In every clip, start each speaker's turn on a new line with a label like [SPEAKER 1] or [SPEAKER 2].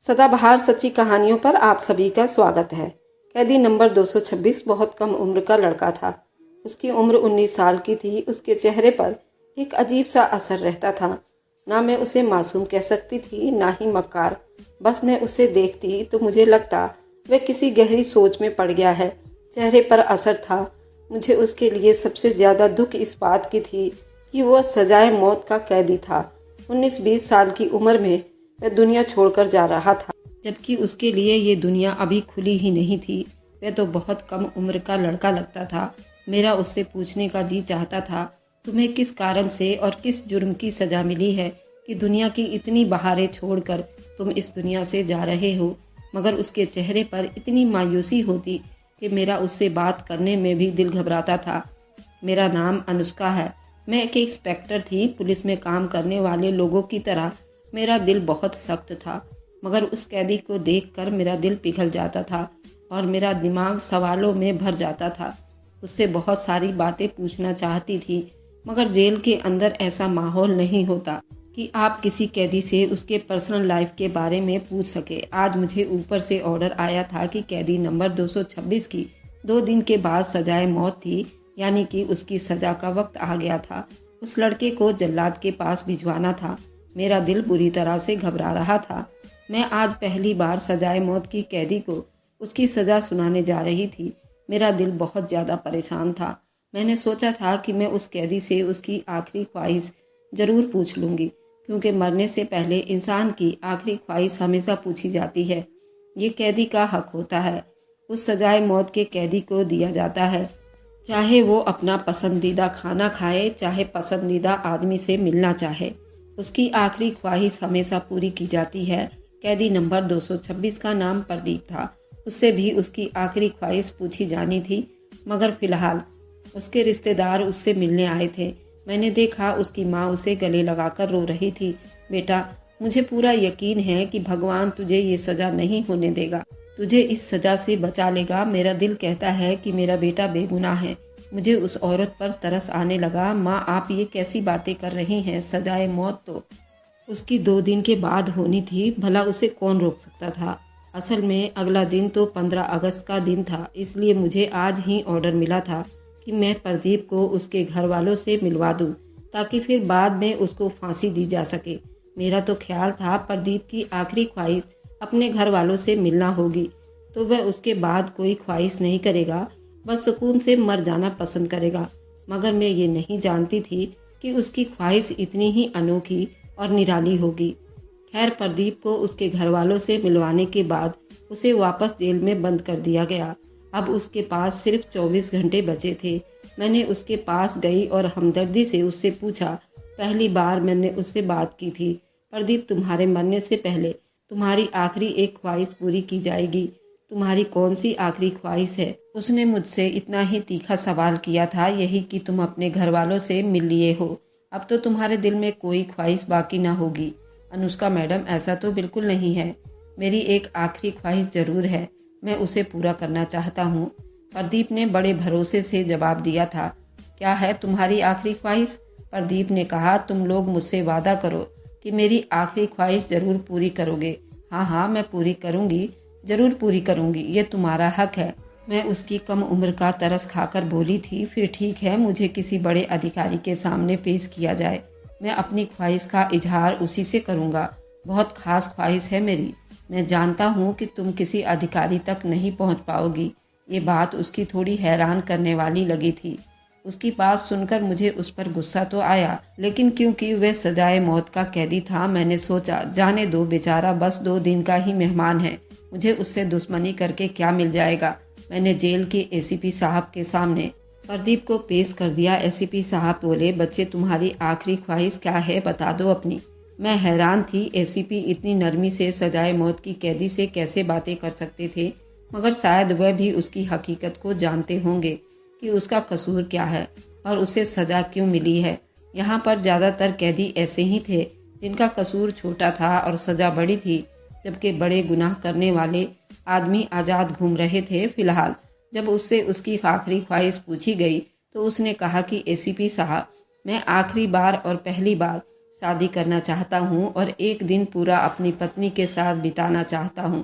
[SPEAKER 1] सदाबहार सच्ची कहानियों पर आप सभी का स्वागत है। कैदी नंबर 226 बहुत कम उम्र का लड़का था। उसकी उम्र 19 साल की थी। उसके चेहरे पर एक अजीब सा असर रहता था। ना मैं उसे मासूम कह सकती थी, ना ही मक्कार। बस मैं उसे देखती तो मुझे लगता वह किसी गहरी सोच में पड़ गया है। चेहरे पर असर था। मुझे उसके लिए सबसे ज्यादा दुख इस बात की थी कि वह सजाए मौत का कैदी था। 19-20 साल की उम्र में वह दुनिया छोड़कर जा रहा था, जबकि उसके लिए ये दुनिया अभी खुली ही नहीं थी। वह तो बहुत कम उम्र का लड़का लगता था। मेरा उससे पूछने का जी चाहता था, तुम्हें किस कारण से और किस जुर्म की सजा मिली है कि दुनिया की इतनी बहारें छोड़कर तुम इस दुनिया से जा रहे हो। मगर उसके चेहरे पर इतनी मायूसी होती कि मेरा उससे बात करने में भी दिल घबराता था। मेरा नाम अनुष्का है। मैं एक इंस्पेक्टर थी। पुलिस में काम करने वाले लोगों की तरह मेरा दिल बहुत सख्त था, मगर उस कैदी को देखकर मेरा दिल पिघल जाता था और मेरा दिमाग सवालों में भर जाता था। उससे बहुत सारी बातें पूछना चाहती थी, मगर जेल के अंदर ऐसा माहौल नहीं होता कि आप किसी कैदी से उसके पर्सनल लाइफ के बारे में पूछ सके। आज मुझे ऊपर से ऑर्डर आया था कि कैदी नंबर 226 की 2 दिन के बाद सजाए मौत थी, यानी कि उसकी सजा का वक्त आ गया था। उस लड़के को जल्लाद के पास भिजवाना था। मेरा दिल बुरी तरह से घबरा रहा था। मैं आज पहली बार सजाए मौत की कैदी को उसकी सजा सुनाने जा रही थी। मेरा दिल बहुत ज्यादा परेशान था। मैंने सोचा था कि मैं उस कैदी से उसकी आखिरी ख्वाहिश जरूर पूछ लूंगी, क्योंकि मरने से पहले इंसान की आखिरी ख्वाहिश हमेशा पूछी जाती है। ये कैदी का हक होता है। उस सजाए मौत के कैदी को दिया जाता है, चाहे वो अपना पसंदीदा खाना खाए, चाहे पसंदीदा आदमी से मिलना चाहे। उसकी आखिरी ख्वाहिश हमेशा पूरी की जाती है। कैदी नंबर 226 का नाम प्रदीप था। उससे भी उसकी आखिरी ख्वाहिश पूछी जानी थी, मगर फिलहाल उसके रिश्तेदार उससे मिलने आए थे। मैंने देखा उसकी माँ उसे गले लगाकर रो रही थी। बेटा, मुझे पूरा यकीन है कि भगवान तुझे ये सजा नहीं होने देगा, तुझे इस सजा से बचा लेगा। मेरा दिल कहता है कि मेरा बेटा बेगुनाह है। मुझे उस औरत पर तरस आने लगा। माँ, आप ये कैसी बातें कर रही हैं? सजाए मौत तो उसकी 2 दिन के बाद होनी थी। भला उसे कौन रोक सकता था? असल में अगला दिन तो 15 अगस्त का दिन था, इसलिए मुझे आज ही ऑर्डर मिला था कि मैं प्रदीप को उसके घर वालों से मिलवा दूं, ताकि फिर बाद में उसको फांसी दी जा सके। मेरा तो ख्याल था प्रदीप की आखिरी ख्वाहिश अपने घर वालों से मिलना होगी, तो वह उसके बाद कोई ख्वाहिश नहीं करेगा, बस सुकून से मर जाना पसंद करेगा। मगर मैं ये नहीं जानती थी कि उसकी ख्वाहिश इतनी ही अनोखी और निराली होगी। खैर, प्रदीप को उसके घर वालों से मिलवाने के बाद उसे वापस जेल में बंद कर दिया गया। अब उसके पास सिर्फ 24 घंटे बचे थे। मैंने उसके पास गई और हमदर्दी से उससे पूछा। पहली बार मैंने उससे बात की थी, प्रदीप, तुम्हारे मरने से पहले तुम्हारी आखिरी एक ख्वाहिश पूरी की जाएगी। तुम्हारी कौन सी आखिरी ख्वाहिश है? उसने मुझसे इतना ही तीखा सवाल किया था, यही कि तुम अपने घर वालों से मिल लिए हो। अब तो तुम्हारे दिल में कोई ख्वाहिश बाकी ना होगी। अनुष्का मैडम, ऐसा तो बिल्कुल नहीं है। मेरी एक आखिरी ख्वाहिश जरूर है, मैं उसे पूरा करना चाहता हूँ। प्रदीप ने बड़े भरोसे से जवाब दिया था। क्या है तुम्हारी आखिरी ख्वाहिश? प्रदीप ने कहा, तुम लोग मुझसे वादा करो कि मेरी आखिरी ख्वाहिश जरूर पूरी करोगे। हाँ हाँ, मैं पूरी करूंगी, जरूर पूरी करूंगी, ये तुम्हारा हक है। मैं उसकी कम उम्र का तरस खाकर बोली थी, फिर ठीक है, मुझे किसी बड़े अधिकारी के सामने पेश किया जाए, मैं अपनी ख्वाहिश का इजहार उसी से करूंगा। बहुत खास ख्वाहिश है मेरी। मैं जानता हूँ कि तुम किसी अधिकारी तक नहीं पहुँच पाओगी। ये बात उसकी थोड़ी हैरान करने वाली लगी थी। उसकी बात सुनकर मुझे उस पर गुस्सा तो आया, लेकिन क्योंकि वह सजाए मौत का कैदी था, मैंने सोचा जाने दो, बेचारा बस 2 दिन का ही मेहमान है, मुझे उससे दुश्मनी करके क्या मिल जाएगा। मैंने जेल के एसीपी साहब के सामने प्रदीप को पेश कर दिया। एसीपी साहब बोले, बच्चे, तुम्हारी आखिरी ख्वाहिश क्या है, बता दो अपनी। मैं हैरान थी, एसीपी इतनी नरमी से सजाए मौत की कैदी से कैसे बातें कर सकते थे, मगर शायद वह भी उसकी हकीकत को जानते होंगे कि उसका कसूर क्या है और उसे सजा क्यों मिली है। यहाँ पर ज्यादातर कैदी ऐसे ही थे जिनका कसूर छोटा था और सजा बड़ी थी, जबकि बड़े गुनाह करने वाले आदमी आजाद घूम रहे थे। फिलहाल जब उससे उसकी आखिरी ख्वाहिश पूछी गई तो उसने कहा कि एसीपी साहब, मैं आखिरी बार और पहली बार शादी करना चाहता हूँ और एक दिन पूरा अपनी पत्नी के साथ बिताना चाहता हूँ।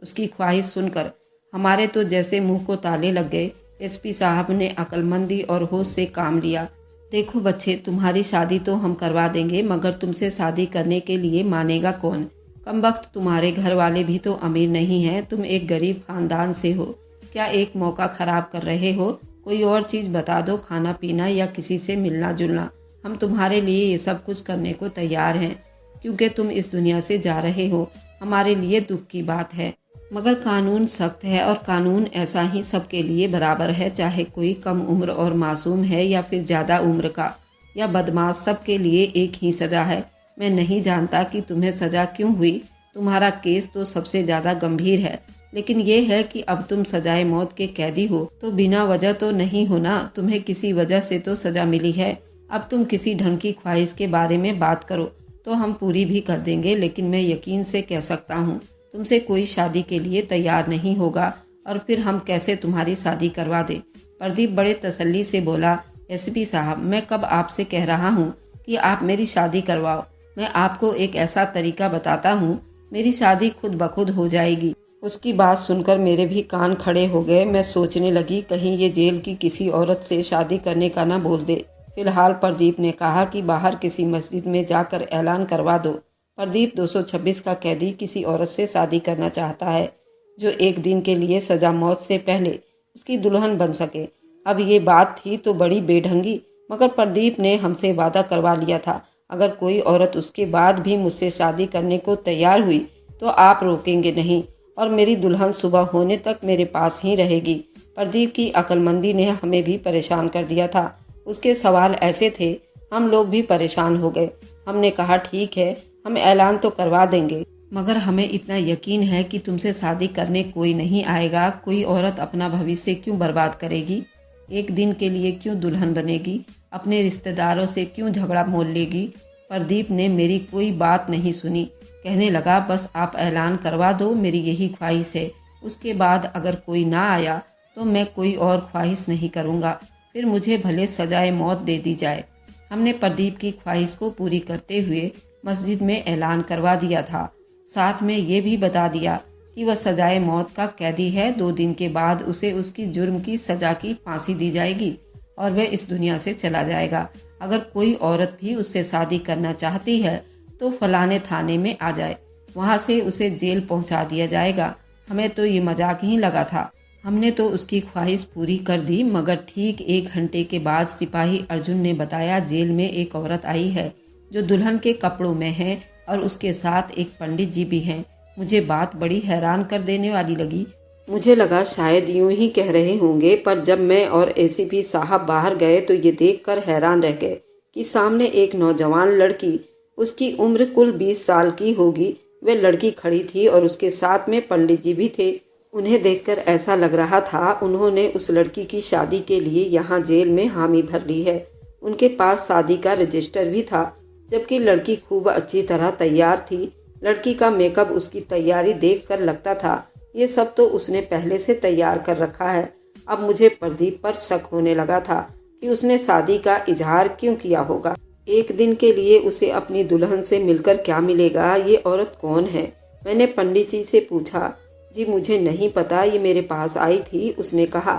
[SPEAKER 1] उसकी ख्वाहिश सुनकर हमारे तो जैसे मुंह को ताले लग गए। एसपी साहब ने अक्लमंदी और होश से काम लिया। देखो बच्चे, तुम्हारी शादी तो हम करवा देंगे, मगर तुमसे शादी करने के लिए मानेगा कौन? कमबख्त तुम्हारे घर वाले भी तो अमीर नहीं हैं, तुम एक गरीब खानदान से हो। क्या एक मौका खराब कर रहे हो? कोई और चीज बता दो, खाना पीना या किसी से मिलना जुलना। हम तुम्हारे लिए ये सब कुछ करने को तैयार हैं, क्योंकि तुम इस दुनिया से जा रहे हो। हमारे लिए दुख की बात है, मगर कानून सख्त है और कानून ऐसा ही सबके लिए बराबर है, चाहे कोई कम उम्र और मासूम है या फिर ज्यादा उम्र का या बदमाश, सबके लिए एक ही सजा है। मैं नहीं जानता कि तुम्हें सजा क्यों हुई, तुम्हारा केस तो सबसे ज्यादा गंभीर है, लेकिन ये है कि अब तुम सजाए मौत के कैदी हो तो बिना वजह तो नहीं हो ना, तुम्हें किसी वजह से तो सजा मिली है। अब तुम किसी ढंग की ख्वाहिश के बारे में बात करो तो हम पूरी भी कर देंगे, लेकिन मैं यकीन से कह सकता हूँ तुमसे कोई शादी के लिए तैयार नहीं होगा, और फिर हम कैसे तुम्हारी शादी करवा दे। प्रदीप बड़े तसल्ली से बोला, एसपी साहब, मैं कब आपसे कह रहा हूँ कि आप मेरी शादी करवाओ। मैं आपको एक ऐसा तरीका बताता हूँ, मेरी शादी खुद ब खुद हो जाएगी। उसकी बात सुनकर मेरे भी कान खड़े हो गए। मैं सोचने लगी कहीं ये जेल की किसी औरत से शादी करने का ना बोल दे। फिलहाल प्रदीप ने कहा कि बाहर किसी मस्जिद में जाकर ऐलान करवा दो। प्रदीप 226 का कैदी किसी औरत से शादी करना चाहता है जो एक दिन के लिए सजा मौत से पहले उसकी दुल्हन बन सके। अब ये बात थी तो बड़ी बेढंगी, मगर प्रदीप ने हमसे वादा करवा लिया था, अगर कोई औरत उसके बाद भी मुझसे शादी करने को तैयार हुई तो आप रोकेंगे नहीं और मेरी दुल्हन सुबह होने तक मेरे पास ही रहेगी। प्रदीप की अक्लमंदी ने हमें भी परेशान कर दिया था। उसके सवाल ऐसे थे, हम लोग भी परेशान हो गए। हमने कहा ठीक है, हम ऐलान तो करवा देंगे, मगर हमें इतना यकीन है कि तुमसे शादी करने कोई नहीं आएगा। कोई औरत अपना भविष्य क्यों बर्बाद करेगी? एक दिन के लिए क्यों दुल्हन बनेगी? अपने रिश्तेदारों से क्यों झगड़ा मोल लेगी? प्रदीप ने मेरी कोई बात नहीं सुनी, कहने लगा, बस आप ऐलान करवा दो, मेरी यही ख्वाहिश है। उसके बाद अगर कोई ना आया तो मैं कोई और ख्वाहिश नहीं करूँगा, फिर मुझे भले सजाए मौत दे दी जाए। हमने प्रदीप की ख्वाहिश को पूरी करते हुए मस्जिद में ऐलान करवा दिया था। साथ में ये भी बता दिया कि वह सजाए मौत का कैदी है। 2 दिन के बाद उसे उसकी जुर्म की सजा की फांसी दी जाएगी और वह इस दुनिया से चला जाएगा। अगर कोई औरत भी उससे शादी करना चाहती है तो फलाने थाने में आ जाए, वहां से उसे जेल पहुंचा दिया जाएगा। हमें तो ये मजाक ही लगा था। हमने तो उसकी ख्वाहिश पूरी कर दी, मगर ठीक 1 घंटे के बाद सिपाही अर्जुन ने बताया, जेल में एक औरत आई है जो दुल्हन के कपड़ों में है और उसके साथ एक पंडित जी भी हैं। मुझे बात बड़ी हैरान कर देने वाली लगी। मुझे लगा शायद यूं ही कह रहे होंगे, पर जब मैं और एसीपी साहब बाहर गए तो ये देखकर हैरान रह गए कि सामने एक नौजवान लड़की, उसकी उम्र कुल 20 साल की होगी, वह लड़की खड़ी थी और उसके साथ में पंडित जी भी थे। उन्हें देखकर ऐसा लग रहा था उन्होंने उस लड़की की शादी के लिए यहाँ जेल में हामी भर ली है। उनके पास शादी का रजिस्टर भी था, जबकि लड़की खूब अच्छी तरह तैयार थी। लड़की का मेकअप उसकी तैयारी देखकर लगता था ये सब तो उसने पहले से तैयार कर रखा है। अब मुझे प्रदीप पर शक होने लगा था कि उसने शादी का इजहार क्यों किया होगा। एक दिन के लिए उसे अपनी दुल्हन से मिलकर क्या मिलेगा? ये औरत कौन है? मैंने पंडित जी से पूछा। जी मुझे नहीं पता, ये मेरे पास आई थी। उसने कहा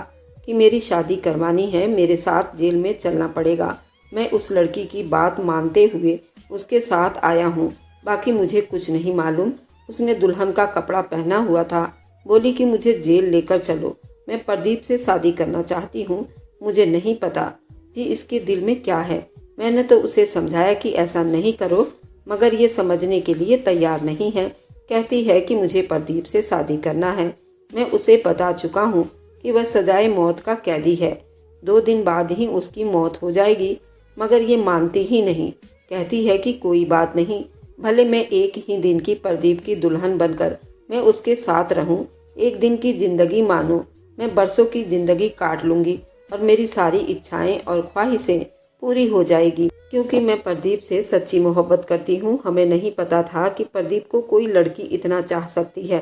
[SPEAKER 1] कि मेरी शादी करवानी है, मेरे साथ जेल में चलना पड़ेगा। मैं उस लड़की की बात मानते हुए उसके साथ आया हूँ, बाकी मुझे कुछ नहीं मालूम। उसने दुल्हन का कपड़ा पहना हुआ था, बोली कि मुझे जेल लेकर चलो, मैं प्रदीप से शादी करना चाहती हूँ। मुझे नहीं पता जी इसके दिल में क्या है। मैंने तो उसे समझाया कि ऐसा नहीं करो, मगर ये समझने के लिए तैयार नहीं है। कहती है कि मुझे प्रदीप से शादी करना है। मैं उसे बता चुका हूँ कि वह सजाए मौत का कैदी है, 2 दिन बाद ही उसकी मौत हो जाएगी, मगर ये मानती ही नहीं। कहती है कि कोई बात नहीं, भले मैं एक ही दिन की प्रदीप की दुल्हन बनकर मैं उसके साथ रहूं। एक दिन की जिंदगी मानो, मैं बरसों की जिंदगी काट लूंगी और मेरी सारी इच्छाएं और ख्वाहिशें पूरी हो जाएगी, क्योंकि मैं प्रदीप से सच्ची मोहब्बत करती हूँ। हमें नहीं पता था कि प्रदीप को कोई लड़की इतना चाह सकती है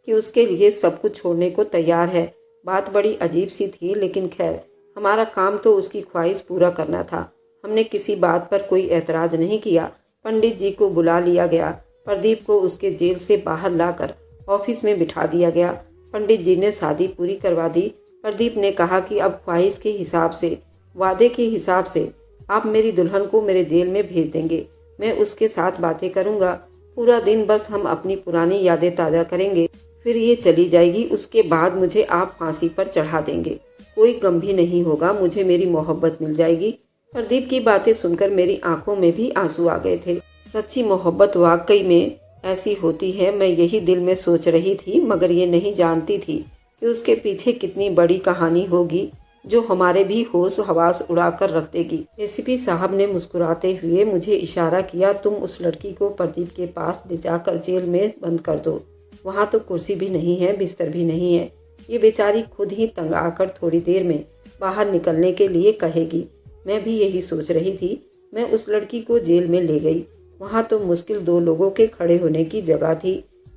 [SPEAKER 1] कि उसके लिए सब कुछ छोड़ने को तैयार है। बात बड़ी अजीब सी थी, लेकिन खैर हमारा काम तो उसकी ख्वाहिश पूरा करना था। हमने किसी बात पर कोई ऐतराज नहीं किया। पंडित जी को बुला लिया गया। प्रदीप को उसके जेल से बाहर लाकर ऑफिस में बिठा दिया गया। पंडित जी ने शादी पूरी करवा दी। प्रदीप ने कहा कि अब ख्वाहिश के हिसाब से, वादे के हिसाब से आप मेरी दुल्हन को मेरे जेल में भेज देंगे। मैं उसके साथ बातें करूंगा, पूरा दिन बस हम अपनी पुरानी यादें ताज़ा करेंगे, फिर ये चली जाएगी। उसके बाद मुझे आप फांसी पर चढ़ा देंगे, कोई गम भी नहीं होगा, मुझे मेरी मोहब्बत मिल जाएगी। प्रदीप की बातें सुनकर मेरी आंखों में भी आंसू आ गए थे। सच्ची मोहब्बत वाकई में ऐसी होती है, मैं यही दिल में सोच रही थी, मगर ये नहीं जानती थी कि उसके पीछे कितनी बड़ी कहानी होगी जो हमारे भी होश हवास उड़ा कर रख देगी। एसीपी साहब ने मुस्कुराते हुए मुझे इशारा किया, तुम उस लड़की को प्रदीप के पास ले जाकर जेल में बंद कर दो। वहाँ तो कुर्सी भी नहीं है, बिस्तर भी नहीं है। ये बेचारी खुद ही तंग आकर थोड़ी देर में बाहर निकलने के लिए कहेगी। मैं भी यही सोच रही थी। मैं उस लड़की को जेल में ले गई। वहाँ तो मुश्किल 2 लोगों के खड़े होने की जगह थी।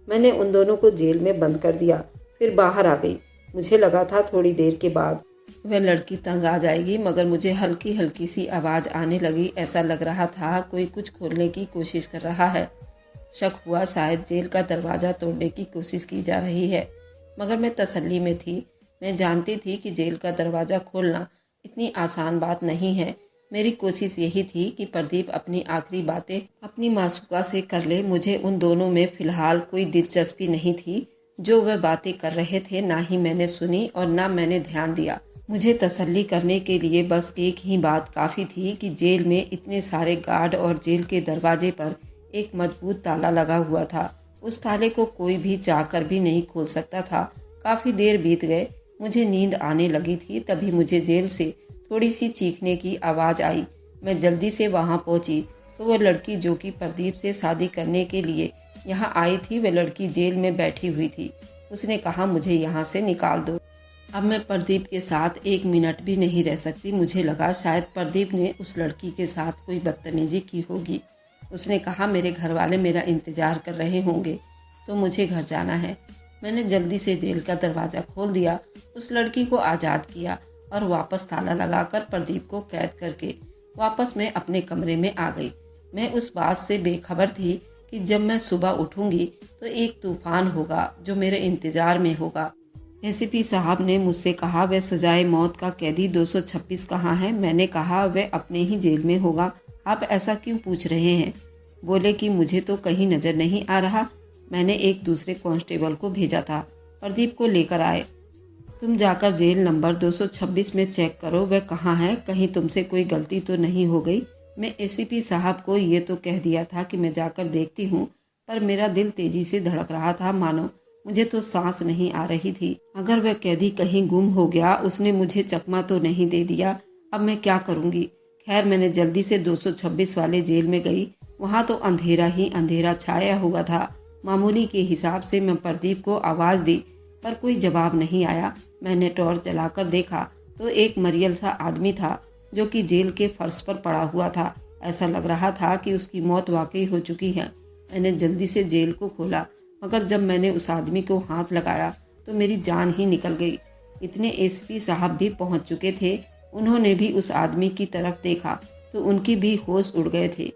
[SPEAKER 1] मैंने उन दोनों को जेल में बंद कर दिया, फिर बाहर आ गई। मुझे लगा था थोड़ी देर के बाद वह लड़की तंग आ जाएगी, मगर मुझे हल्की हल्की सी आवाज़ आने लगी। ऐसा लग रहा था कोई कुछ खोलने की कोशिश कर रहा है। शक हुआ शायद जेल का दरवाज़ा तोड़ने की कोशिश की जा रही है, मगर मैं तसल्ली में थी। मैं जानती थी कि जेल का दरवाज़ा खोलना इतनी आसान बात नहीं है। मेरी कोशिश यही थी कि प्रदीप अपनी आखिरी बातें अपनी मासूका से कर ले। मुझे उन दोनों में फिलहाल कोई दिलचस्पी नहीं थी। जो वह बातें कर रहे थे ना ही मैंने सुनी और ना मैंने ध्यान दिया। मुझे तसल्ली करने के लिए बस एक ही बात काफ़ी थी कि जेल में इतने सारे गार्ड और जेल के दरवाजे पर एक मजबूत ताला लगा हुआ था। उस ताले को कोई भी चाहकर भी नहीं खोल सकता था। काफ़ी देर बीत गए, मुझे नींद आने लगी थी। तभी मुझे जेल से थोड़ी सी चीखने की आवाज़ आई। मैं जल्दी से वहां पहुंची तो वह लड़की जो कि प्रदीप से शादी करने के लिए यहाँ आई थी, वह लड़की जेल में बैठी हुई थी। उसने कहा, मुझे यहाँ से निकाल दो। अब मैं प्रदीप के साथ 1 मिनट भी नहीं रह सकती। मुझे लगा शायद प्रदीप ने उस लड़की के साथ कोई बदतमीजी की होगी। उसने कहा, मेरे घर वाले मेरा इंतजार कर रहे होंगे तो मुझे घर जाना है। मैंने जल्दी से जेल का दरवाज़ा खोल दिया, उस लड़की को आज़ाद किया और वापस ताला लगाकर प्रदीप को कैद करके वापस मैं अपने कमरे में आ गई। मैं उस बात से बेखबर थी कि जब मैं सुबह उठूंगी तो एक तूफान होगा जो मेरे इंतजार में होगा। एसीपी साहब ने मुझसे कहा, वह सजाए मौत का कैदी 226 कहाँ है? मैंने कहा, वह अपने ही जेल में होगा। आप ऐसा क्यों पूछ रहे हैं? बोले कि मुझे तो कहीं नजर नहीं आ रहा। मैंने एक दूसरे कांस्टेबल को भेजा था, प्रदीप को लेकर आए। तुम जाकर जेल नंबर 226 में चेक करो, वह कहाँ है, कहीं तुमसे कोई गलती तो नहीं हो गई। मैं एसीपी साहब को ये तो कह दिया था कि मैं जाकर देखती हूँ, पर मेरा दिल तेजी से धड़क रहा था, मानो मुझे तो सांस नहीं आ रही थी। अगर वह कैदी कहीं गुम हो गया, उसने मुझे चकमा तो नहीं दे दिया, अब मैं क्या करूँगी। खैर, मैंने जल्दी से 226 वाले जेल में गई। वहाँ तो अंधेरा ही अंधेरा छाया हुआ था। मामूली के हिसाब से मैं प्रदीप को आवाज़ दी, पर कोई जवाब नहीं आया। मैंने टॉर्च जलाकर देखा तो एक मरियल सा आदमी था जो कि जेल के फर्श पर पड़ा हुआ था। ऐसा लग रहा था कि उसकी मौत वाकई हो चुकी है। मैंने जल्दी से जेल को खोला, मगर जब मैंने उस आदमी को हाथ लगाया तो मेरी जान ही निकल गई। इतने एसपी साहब भी पहुंच चुके थे। उन्होंने भी उस आदमी की तरफ देखा तो उनकी भी होश उड़ गए थे।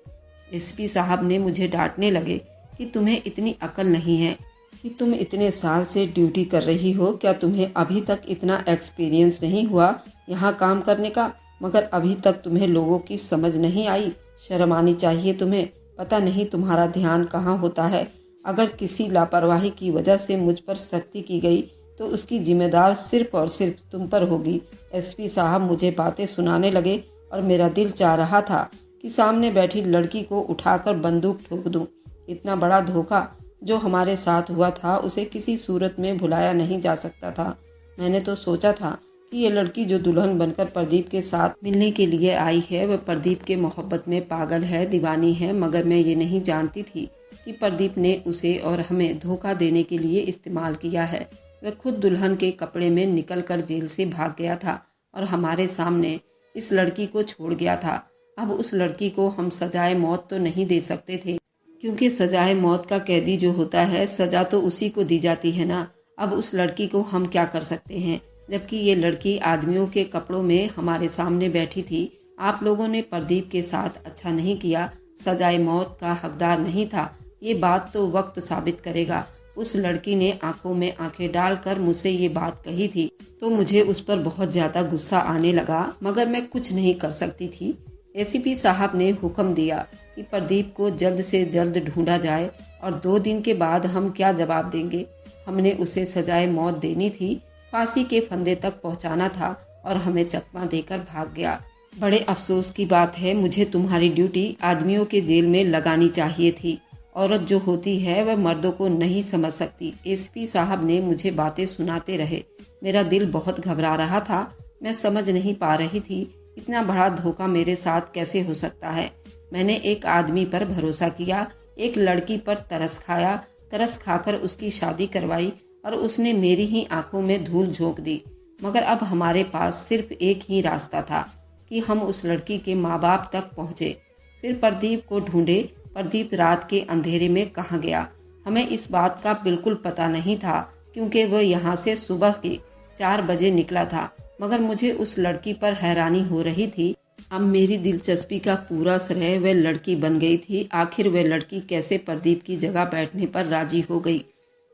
[SPEAKER 1] एसपी साहब ने मुझे डांटने लगे कि तुम्हें इतनी अकल नहीं है कि तुम इतने साल से ड्यूटी कर रही हो, क्या तुम्हें अभी तक इतना एक्सपीरियंस नहीं हुआ यहाँ काम करने का? मगर अभी तक तुम्हें लोगों की समझ नहीं आई। शर्म आनी चाहिए तुम्हें। पता नहीं तुम्हारा ध्यान कहाँ होता है। अगर किसी लापरवाही की वजह से मुझ पर सख्ती की गई तो उसकी जिम्मेदार सिर्फ और सिर्फ तुम पर होगी। एसपी साहब मुझे बातें सुनाने लगे और मेरा दिल चाह रहा था कि सामने बैठी लड़की को उठाकर बंदूक ठोक दूं। इतना बड़ा धोखा जो हमारे साथ हुआ था उसे किसी सूरत में भुलाया नहीं जा सकता था। मैंने तो सोचा था कि ये लड़की जो दुल्हन बनकर प्रदीप के साथ मिलने के लिए आई है वह प्रदीप के मोहब्बत में पागल है, दीवानी है, मगर मैं ये नहीं जानती थी कि प्रदीप ने उसे और हमें धोखा देने के लिए इस्तेमाल किया है। वह खुद दुल्हन के कपड़े में निकलकर जेल से भाग गया था और हमारे सामने इस लड़की को छोड़ गया था। अब उस लड़की को हम सजाए मौत तो नहीं दे सकते थे, क्योंकि सजाए मौत का कैदी जो होता है सजा तो उसी को दी जाती है ना। अब उस लड़की को हम क्या कर सकते हैं, जबकि ये लड़की आदमियों के कपड़ों में हमारे सामने बैठी थी। आप लोगों ने प्रदीप के साथ अच्छा नहीं किया, सजाए मौत का हकदार नहीं था, ये बात तो वक्त साबित करेगा। उस लड़की ने आंखों में आंखें डालकर मुझसे ये बात कही थी तो मुझे उस पर बहुत ज्यादा गुस्सा आने लगा, मगर मैं कुछ नहीं कर सकती थी। एसीपी साहब ने हुक्म दिया कि प्रदीप को जल्द से जल्द ढूंढा जाए और 2 दिन के बाद हम क्या जवाब देंगे। हमने उसे सजाए मौत देनी थी, फांसी के फंदे तक पहुंचाना था और हमें चकमा देकर भाग गया। बड़े अफसोस की बात है, मुझे तुम्हारी ड्यूटी आदमियों के जेल में लगानी चाहिए थी। औरत जो होती है वह मर्दों को नहीं समझ सकती। एसपी साहब ने मुझे बातें सुनाते रहे। मेरा दिल बहुत घबरा रहा था। मैं समझ नहीं पा रही थी इतना बड़ा धोखा मेरे साथ कैसे हो सकता है। मैंने एक आदमी पर भरोसा किया, एक लड़की पर तरस खाया, तरस खाकर उसकी शादी करवाई और उसने मेरी ही आंखों में धूल झोंक दी। मगर अब हमारे पास सिर्फ एक ही रास्ता था कि हम उस लड़की के माँ बाप तक पहुँचे, फिर प्रदीप को ढूंढे। प्रदीप रात के अंधेरे में कहाँ गया, हमें इस बात का बिल्कुल पता नहीं था क्योंकि वह यहाँ से सुबह के 4 बजे निकला था। मगर मुझे उस लड़की पर हैरानी हो रही थी। अब मेरी दिलचस्पी का पूरा श्रेय वह लड़की बन गई थी। आखिर वह लड़की कैसे प्रदीप की जगह बैठने पर राजी हो गई,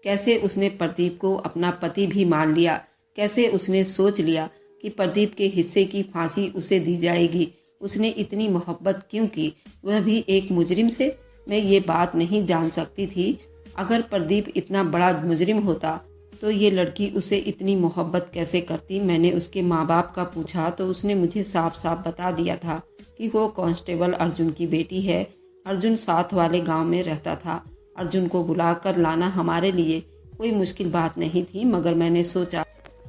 [SPEAKER 1] कैसे उसने प्रदीप को अपना पति भी मान लिया, कैसे उसने सोच लिया कि प्रदीप के हिस्से की फांसी उसे दी जाएगी। उसने इतनी मोहब्बत क्यों की, वह भी एक मुजरिम से। मैं ये बात नहीं जान सकती थी। अगर प्रदीप इतना बड़ा मुजरिम होता तो ये लड़की उसे इतनी मोहब्बत कैसे करती। मैंने उसके माँ बाप का पूछा तो उसने मुझे साफ साफ बता दिया था कि वो कांस्टेबल अर्जुन की बेटी है। अर्जुन साथ वाले गांव में रहता था। अर्जुन को बुलाकर लाना हमारे लिए कोई मुश्किल बात नहीं थी, मगर मैंने सोचा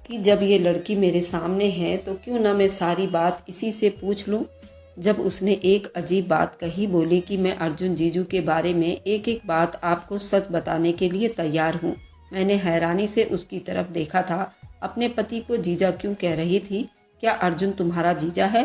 [SPEAKER 1] कि जब ये लड़की मेरे सामने है तो क्यों ना मैं सारी बात इसी से पूछ लूं। जब उसने एक अजीब बात कही, बोली कि मैं अर्जुन जीजू के बारे में एक एक बात आपको सच बताने के लिए तैयार हूँ। मैंने हैरानी से उसकी तरफ देखा था। अपने पति को जीजा क्यों कह रही थी? क्या अर्जुन तुम्हारा जीजा है?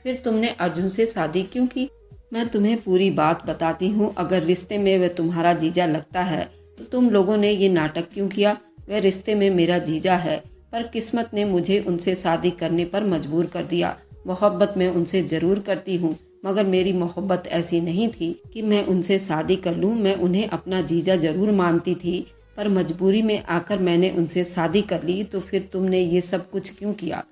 [SPEAKER 1] फिर तुमने अर्जुन से शादी क्यों की? मैं तुम्हें पूरी बात बताती हूँ। अगर रिश्ते में वह तुम्हारा जीजा लगता है तो तुम लोगों ने ये नाटक क्यों किया? वह रिश्ते में मेरा जीजा है, पर किस्मत ने मुझे उनसे शादी करने पर मजबूर कर दिया। मोहब्बत मैं उनसे जरूर करती हूँ, मगर मेरी मोहब्बत ऐसी नहीं थी कि मैं उनसे शादी कर लूँ। मैं उन्हें अपना जीजा जरूर मानती थी, पर मजबूरी में आकर मैंने उनसे शादी कर ली। तो फिर तुमने ये सब कुछ क्यों किया?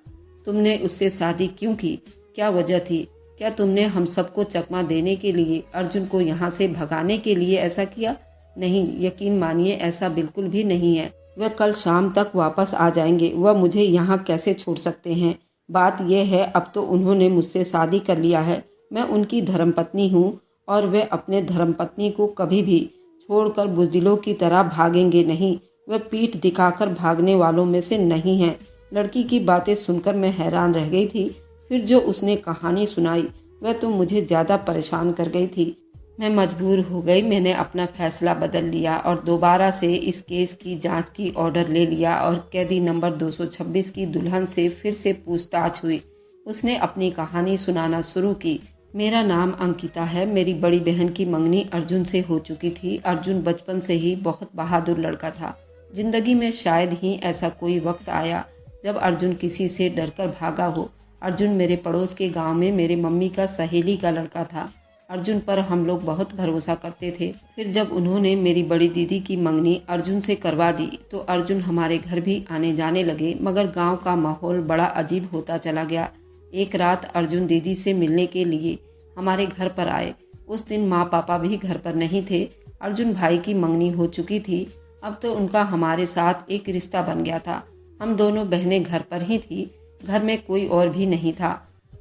[SPEAKER 1] तुमने उससे शादी क्यों की? क्या वजह थी? क्या तुमने हम सबको चकमा देने के लिए, अर्जुन को यहाँ से भगाने के लिए ऐसा किया? नहीं, यकीन मानिए ऐसा बिल्कुल भी नहीं है। वह कल शाम तक वापस आ जाएंगे। वह मुझे यहाँ कैसे छोड़ सकते हैं? बात यह है, अब तो उन्होंने मुझसे शादी कर लिया है। मैं उनकी धर्मपत्नी हूँ और वे अपने धर्मपत्नी को कभी भी छोड़कर बुज़दिलों की तरह भागेंगे नहीं। वह पीठ दिखाकर भागने वालों में से नहीं है। लड़की की बातें सुनकर मैं हैरान रह गई थी। फिर जो उसने कहानी सुनाई वह तो मुझे ज्यादा परेशान कर गई थी। मैं मजबूर हो गई। मैंने अपना फैसला बदल लिया और दोबारा से इस केस की जांच की ऑर्डर ले लिया और कैदी नंबर 226 की दुल्हन से फिर से पूछताछ हुई। उसने अपनी कहानी सुनाना शुरू की। मेरा नाम अंकिता है। मेरी बड़ी बहन की मंगनी अर्जुन से हो चुकी थी। अर्जुन बचपन से ही बहुत बहादुर लड़का था। जिंदगी में शायद ही ऐसा कोई वक्त आया जब अर्जुन किसी से डरकर भागा हो। अर्जुन मेरे पड़ोस के गांव में मेरे मम्मी का सहेली का लड़का था। अर्जुन पर हम लोग बहुत भरोसा करते थे। फिर जब उन्होंने मेरी बड़ी दीदी की मंगनी अर्जुन से करवा दी तो अर्जुन हमारे घर भी आने जाने लगे, मगर गांव का माहौल बड़ा अजीब होता चला गया। एक रात अर्जुन दीदी से मिलने के लिए हमारे घर पर आए। उस दिन माँ पापा भी घर पर नहीं थे। अर्जुन भाई की मंगनी हो चुकी थी। अब तो उनका हमारे साथ एक रिश्ता बन गया था। हम दोनों बहनें घर पर ही थी। घर में कोई और भी नहीं था।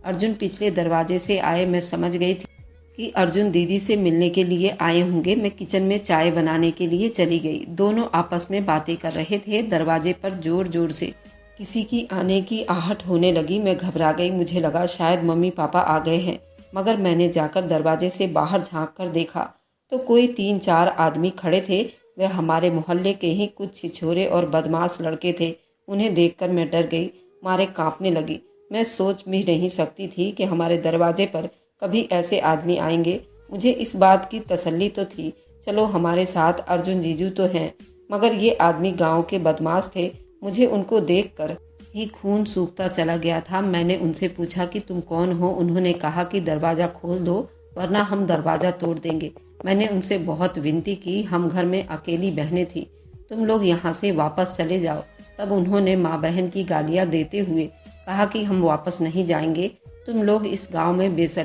[SPEAKER 1] अर्जुन पिछले दरवाजे से आए। मैं समझ गई थी कि अर्जुन दीदी से मिलने के लिए आए होंगे। मैं किचन में चाय बनाने के लिए चली गई। दोनों आपस में बातें कर रहे थे। दरवाजे पर जोर जोर से किसी की आने की आहट होने लगी। मैं घबरा गई। मुझे लगा शायद मम्मी पापा आ गए हैं, मगर मैंने जाकर दरवाजे से बाहर झांक कर देखा तो कोई 3-4 आदमी खड़े थे। वे हमारे मोहल्ले के ही कुछ छिछोरे और बदमाश लड़के थे। उन्हें देखकर मैं डर गई, मारे कांपने लगी। मैं सोच भी नहीं सकती थी कि हमारे दरवाजे पर कभी ऐसे आदमी आएंगे। मुझे इस बात की तसल्ली तो थी, चलो हमारे साथ अर्जुन जीजू तो हैं, मगर ये आदमी गांव के बदमाश थे। मुझे उनको देखकर ही खून सूखता चला गया था। मैंने उनसे पूछा कि तुम कौन हो? उन्होंने कहा कि दरवाजा खोल दो, वरना हम दरवाजा तोड़ देंगे। मैंने उनसे बहुत विनती की, हम घर में अकेली बहनें थी, तुम लोग यहाँ से वापस चले जाओ। तब उन्होंने माँ बहन की गालियाँ देते हुए कहा कि हम वापस नहीं जाएंगे, तुम लोग इस गांव में बेसर